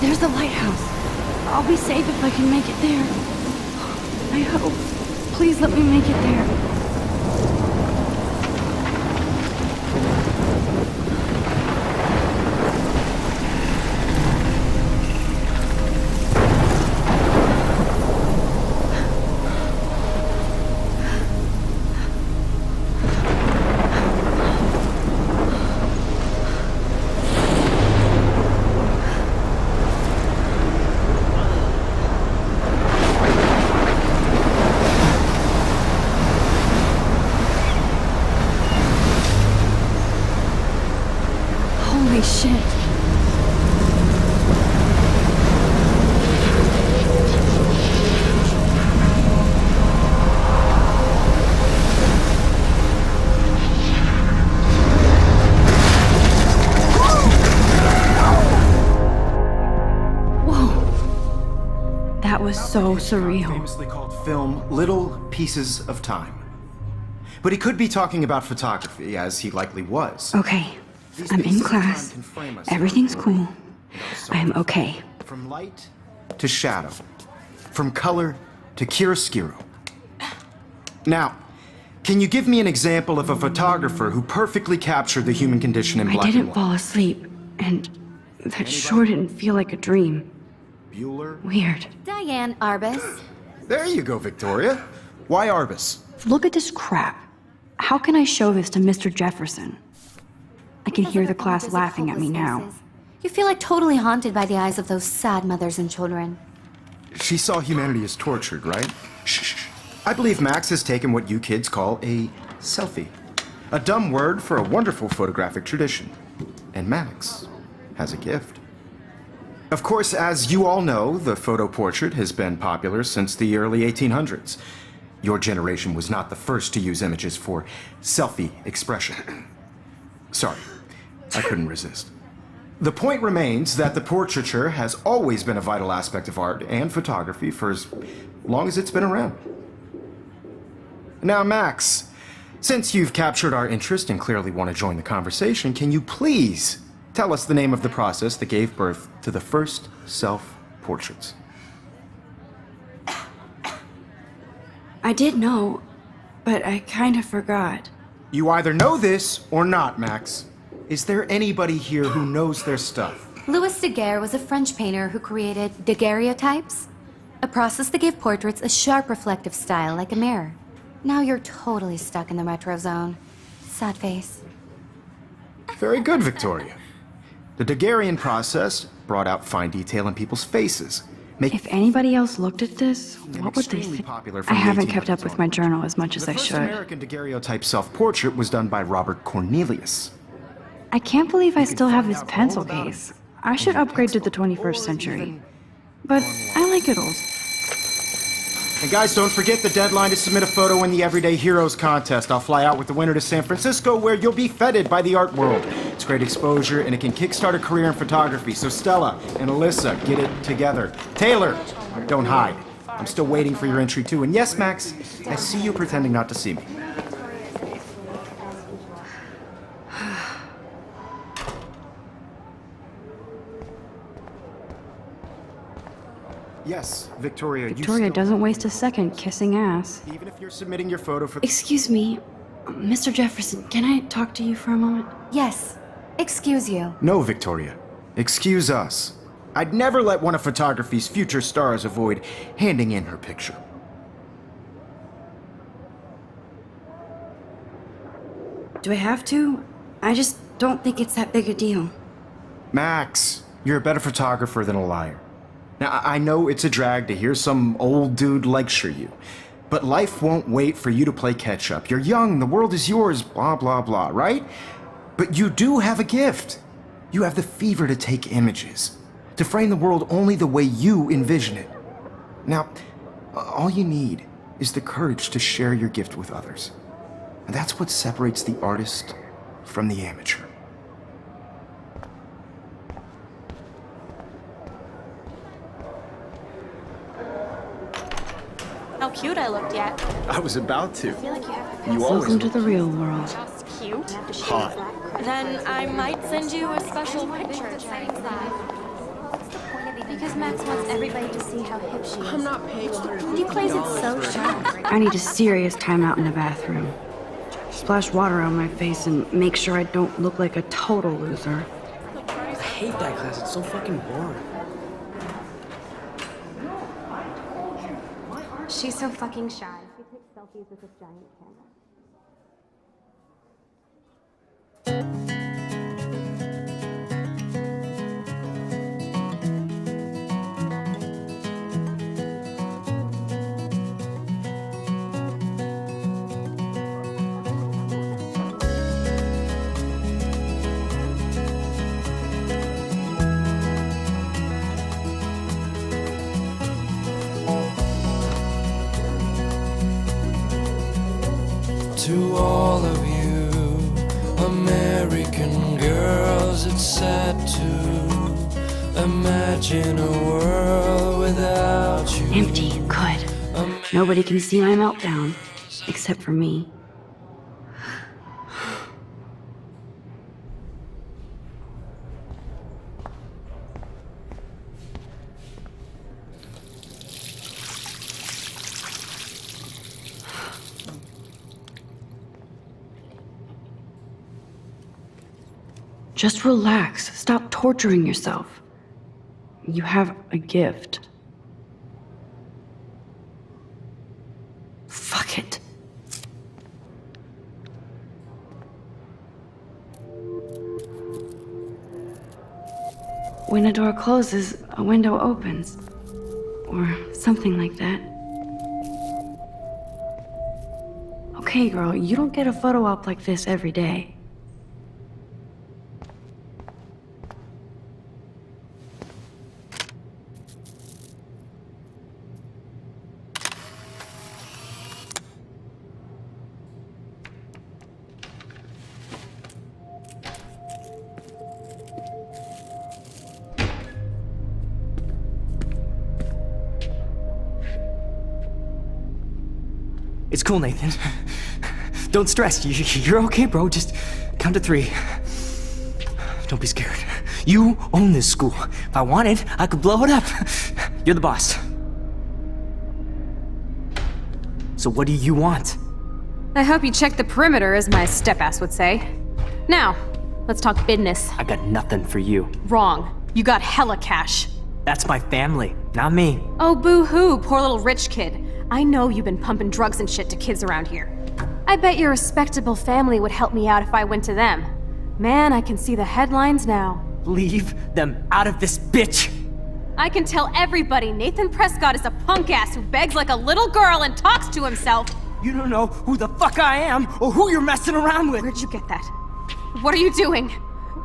There's the lighthouse. I'll be safe if I can make it there. I hope. Please let me make it there. Holy shit. Whoa. That was so surreal. Famously called film Little Pieces of Time. But he could be talking about photography, as he likely was. Okay. I'm in class. Everything's cool. I am okay. From light to shadow. From color to chiaroscuro. Now, can you give me an example of a photographer who perfectly captured the human condition in black and white? I didn't fall asleep, and that sure didn't feel like a dream. Bueller? Weird. Diane Arbus. There you go, Victoria. Why Arbus? Look at this crap. How can I show this to Mr. Jefferson? I can hear the class laughing at me now. You feel like totally haunted by the eyes of those sad mothers and children. She saw humanity as tortured, right? Shh. I believe Max has taken what you kids call a selfie. A dumb word for a wonderful photographic tradition. And Max has a gift. Of course, as you all know, the photo portrait has been popular since the early 1800s. Your generation was not the first to use images for selfie expression. Sorry, I couldn't resist. The point remains that the portraiture has always been a vital aspect of art and photography for as long as it's been around. Now, Max, since you've captured our interest and clearly want to join the conversation, can you please tell us the name of the process that gave birth to the first self-portraits? I did know, but I kind of forgot. You either know this or not, Max. Is there anybody here who knows their stuff? Louis Daguerre was a French painter who created daguerreotypes, a process that gave portraits a sharp reflective style like a mirror. Now you're totally stuck in the retro zone. Sad face. Very good, Victoria. The Daguerrean process brought out fine detail in people's faces. If anybody else looked at this, what would they think? I haven't kept up with my journal as much as I should. The first American daguerreotype self-portrait was done by Robert Cornelius. I can't believe I still have this pencil case. I should upgrade to the 21st century. But I like it old. And guys, don't forget the deadline to submit a photo in the Everyday Heroes contest. I'll fly out with the winner to San Francisco, where you'll be feted by the art world. It's great exposure, and it can kickstart a career in photography. So Stella and Alyssa, get it together. Taylor, don't hide. I'm still waiting for your entry too. And yes, Max, I see you pretending not to see me. Yes, Victoria. Victoria doesn't waste a second kissing ass. Even if you're submitting your photo for. Excuse me, Mr. Jefferson, can I talk to you for a moment? Yes. Excuse you. No, Victoria. Excuse us. I'd never let one of photography's future stars avoid handing in her picture. Do I have to? I just don't think it's that big a deal. Max, you're a better photographer than a liar. Now, I know it's a drag to hear some old dude lecture you, but life won't wait for you to play catch-up. You're young, the world is yours, blah, blah, blah, right? But you do have a gift. You have the fever to take images, to frame the world only the way you envision it. Now, all you need is the courage to share your gift with others. And that's what separates the artist from the amateur. How cute I looked yet. I was about to. You Welcome to the real world. Just cute. hot. Then I might send you a special picture. Because Max wants everybody to see how hip she is. I'm not paying $150. He plays it so sharp. I need a serious timeout in the bathroom. Splash water on my face and make sure I don't look like a total loser. I hate that class. It's so fucking boring. She's so fucking shy. She takes selfies with this giant camera. To all of you American girls, it's sad to imagine a world without you. Empty, good. Nobody can see my meltdown, except for me. Just relax. Stop torturing yourself. You have a gift. Fuck it. When a door closes, a window opens. Or something like that. Okay, girl, you don't get a photo op like this every day. It's cool, Nathan. Don't stress. You're okay, bro. Just count to 3. Don't be scared. You own this school. If I wanted, I could blow it up. You're the boss. So what do you want? I hope you checked the perimeter, as my step-ass would say. Now, let's talk business. I got nothing for you. Wrong. You got hella cash. That's my family, not me. Oh, boo-hoo, poor little rich kid. I know you've been pumping drugs and shit to kids around here. I bet your respectable family would help me out if I went to them. Man, I can see the headlines now. Leave them out of this bitch! I can tell everybody Nathan Prescott is a punk ass who begs like a little girl and talks to himself. You don't know who the fuck I am or who you're messing around with. Where'd you get that? What are you doing?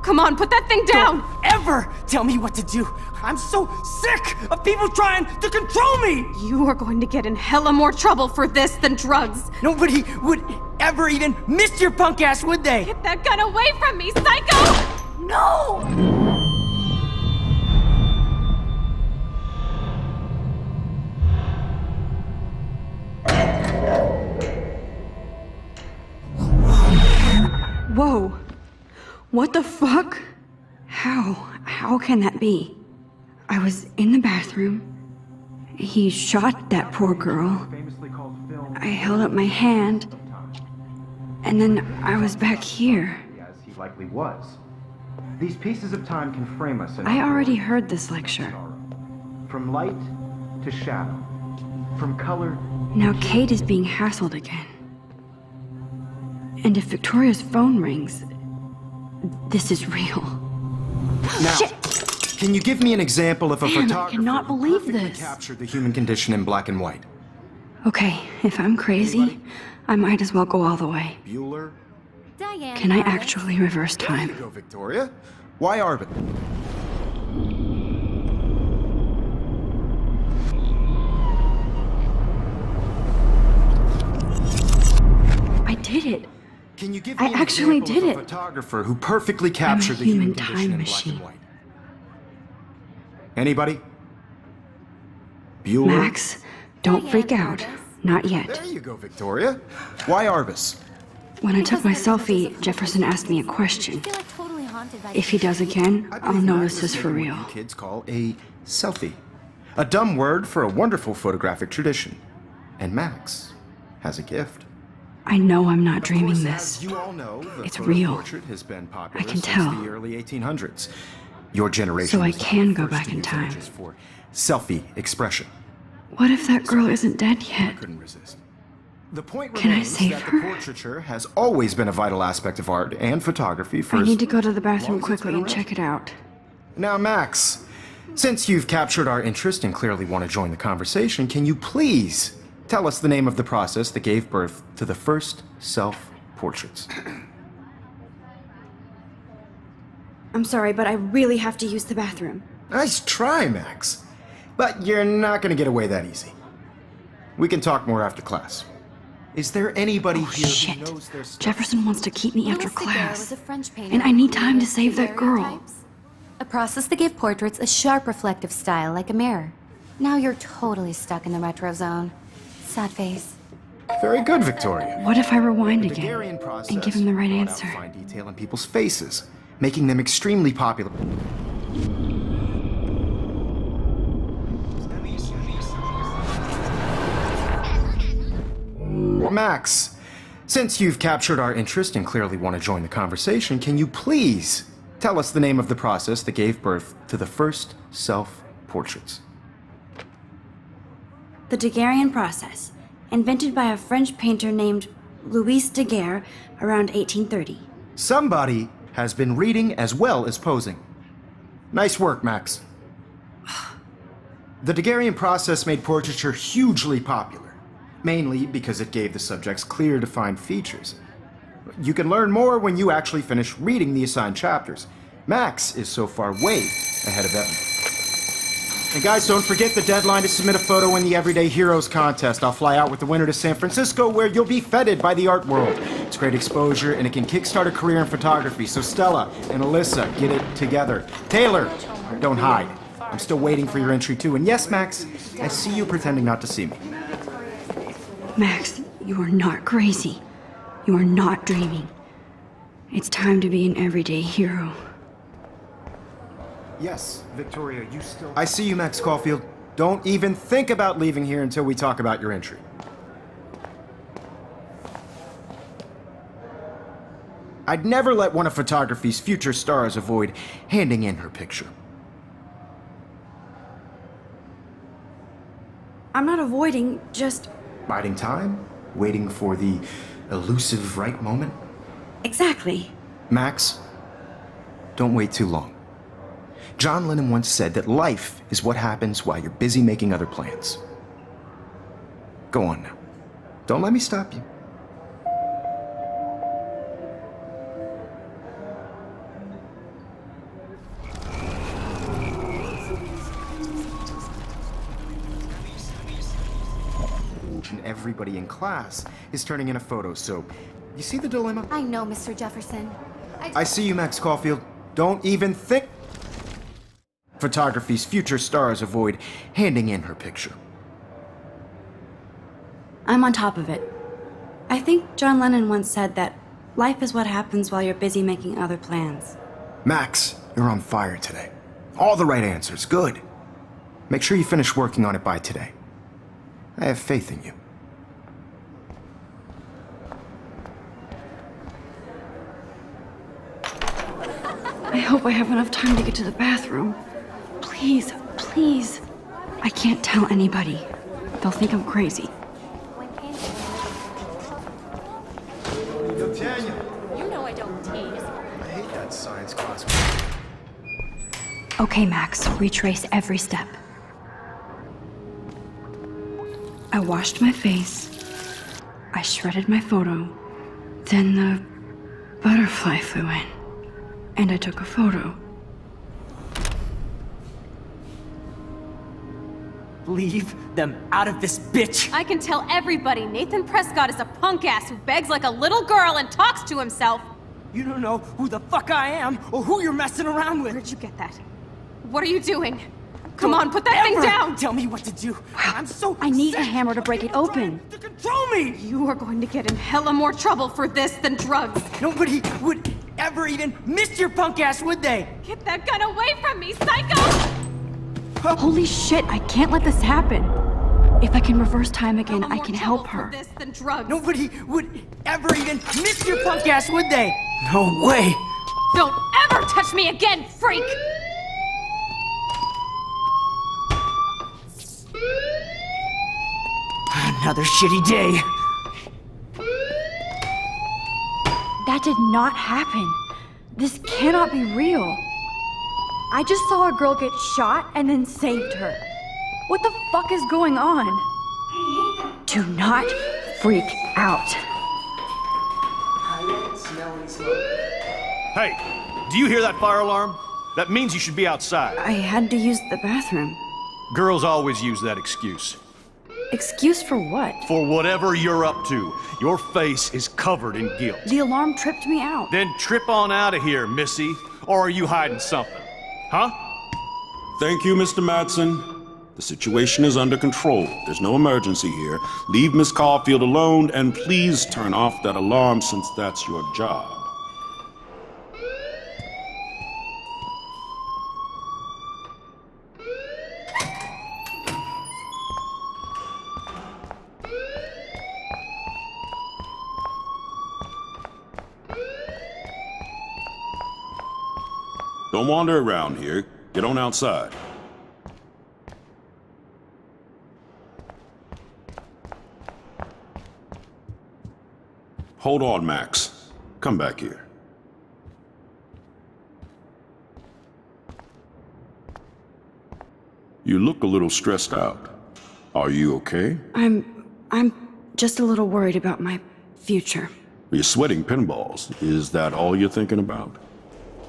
Come on, put that thing down! Don't ever tell me what to do. I'm so sick of people trying to control me. You are going to get in hella more trouble for this than drugs. Nobody would ever even miss your punk ass, would they? Get that gun away from me, psycho! No! Whoa. What the fuck? How can that be? I was in the bathroom. He shot that poor girl. I held up my hand. And then I was back here. As he likely was. These pieces of time can frame us in I already heard this lecture. from light to shadow, from color. Now Kate is being hassled again. And if Victoria's phone rings, this is real. Now, Shit! can you give me an example of a Man, I photographer cannot who believe perfectly this. captured the human condition in black and white? Okay, if I'm crazy, I might as well go all the way. Bueller? Diane. Can I Arbus. actually reverse There you time? go, Victoria. Why Arbit? I did it. Can you give I me an actually example did of a it. photographer who perfectly captured the human human condition time in machine. black and white? Anybody? Bueller? Max, don't Diane freak out. Arbus. Not yet. There you go, Victoria. Why Arbus? When I took my Because there's selfie, pictures of Jefferson asked me a question. I feel like totally haunted by If he does again, I I'll believe know Max this is for taking real. what you kids call a selfie. A dumb word for a wonderful photographic tradition. And Max has a gift. I know I'm not Of dreaming course, this. As you all know, the It's photo real. portrait has been popular I can since tell. the early 1800s. Your generation So I was the can go first back to in use time. images for selfie expression. What if that girl isn't dead yet? Couldn't resist. The point Can I remains save that her? the portraiture has always been a vital aspect of art and photography for I as need to go to the long bathroom as it's quickly been and around. check it out. Now, Max, since you've captured our interest and clearly want to join the conversation, can you please tell us the name of the process that gave birth to the first self-portraits? I'm sorry, but I really have to use the bathroom. Nice try, Max. But you're not going to get away that easy. We can talk more after class. Is there anybody here Shit. who knows their stuff? Jefferson wants to keep me after Louis Daguerre class. was a French painter And I who need time to created save that girl. daguerreotypes, a process that gave portraits a sharp reflective style like a mirror. Now you're totally stuck in the retro zone. Sad face. Very good, Victoria. What if I rewind The again Daguerrean process and give him the right brought out answer? fine detail in people's faces, making them extremely popular. Max, since you've captured our interest and clearly want to join the conversation, can you please tell us the name of the process that gave birth to the first self-portraits? The Daguerrean process, invented by a French painter named Louis Daguerre around 1830. Somebody has been reading as well as posing. Nice work, Max. The Daguerrean process made portraiture hugely popular, mainly because it gave the subjects clear, defined features. You can learn more when you actually finish reading the assigned chapters. Max is so far way ahead of Evan. And guys, don't forget the deadline to submit a photo in the Everyday Heroes contest. I'll fly out with the winner to San Francisco, where you'll be feted by the art world. It's great exposure, and it can kickstart a career in photography. So Stella and Alyssa, get it together. Taylor, don't hide. I'm still waiting for your entry too. And yes, Max, I see you pretending not to see me. Max, you are not crazy. You are not dreaming. It's time to be an everyday hero. Yes, Victoria, you still... I see you, Max Caulfield. Don't even think about leaving here until we talk about your entry. I'd never let one of photography's future stars avoid handing in her picture. I'm not avoiding, just Biding time? Waiting for the elusive right moment? exactly. Max, don't wait too long. John Lennon once said that life is what happens while you're busy making other plans. Go on now. Don't let me stop you. and everybody in class is turning in a photo, so you see the dilemma? I know, Mr. Jefferson. I see you, Max Caulfield. Don't even think. Photography's future stars avoid handing in her picture. I'm on top of it. I think John Lennon once said that life is what happens while you're busy making other plans. Max, you're on fire today. All the right answers. Good. Make sure you finish working on it by today. I have faith in you. I hope I have enough time to get to the bathroom. Please, please. I can't tell anybody. They'll think I'm crazy. Daniel, You know I don't tease. I hate that science class. Okay, Max, retrace every step. I washed my face. I shredded my photo. Then the butterfly flew in. And I took a photo. Leave them out of this bitch! I can tell everybody Nathan Prescott is a punk ass who begs like a little girl and talks to himself. You don't know who the fuck I am or who you're messing around with. Where'd you get that? What are you doing? Come on, put that thing Ever down! Tell me what to do. I'm so I need a sick hammer to break it of people open. trying to control me. You are going to get in hella more trouble for this than drugs. Nobody would ever even miss your punk ass, would they? Get that gun away from me, psycho! Holy shit, I can't let this happen. If I can reverse time again, Hella I more can trouble help for her. this than drugs. Nobody would ever even miss your punk ass, would they? No way. Don't ever touch me again, freak! Another shitty day. That did not happen. This cannot be real. I just saw a girl get shot and then saved her. What the fuck is going on? Do not freak out. Hey, do you hear that fire alarm? That means you should be outside. I had to use the bathroom. Girls always use that excuse. Excuse for what? For whatever you're up to, your face is covered in guilt. The alarm tripped me out. Then trip on out of here, Missy. Or are you hiding something? Huh? Thank you, Mr. Madsen. The situation is under control. There's no emergency here. Leave Miss Caulfield alone, and please turn off that alarm since that's your job. Don't wander around here. Get on outside. Hold on, Max. Come back here. You look a little stressed out. Are you okay? I'm just a little worried about my future. You're sweating pinballs. Is that all you're thinking about?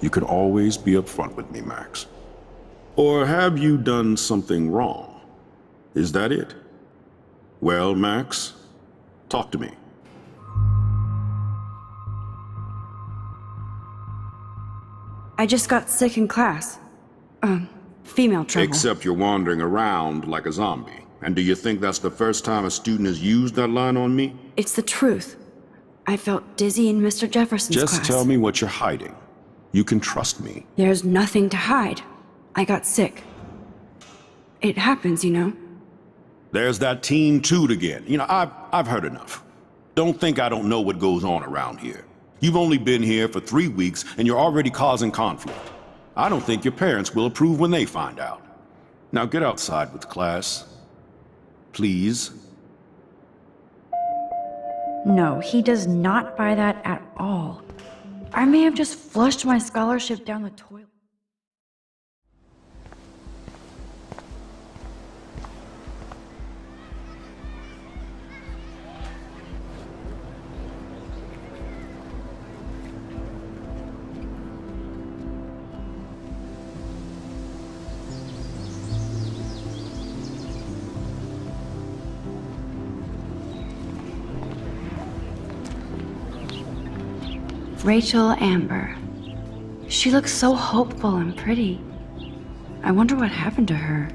You can always be upfront with me, Max. Or have you done something wrong? Is that it? Well, Max, talk to me. I just got sick in class. Female trouble. Except you're wandering around like a zombie. And do you think that's the first time a student has used that line on me? It's the truth. I felt dizzy in Mr. Jefferson's Just class. tell me what you're hiding. You can trust me. There's nothing to hide. I got sick. It happens, you know. There's that Team Toot again. You know, I've heard enough. Don't think I don't know what goes on around here. You've only been here for 3 weeks and you're already causing conflict. I don't think your parents will approve when they find out. Now get outside with class. Please. No, he does not buy that at all. I may have just flushed my scholarship down the toilet. Rachel Amber. She looks so hopeful and pretty. I wonder what happened to her.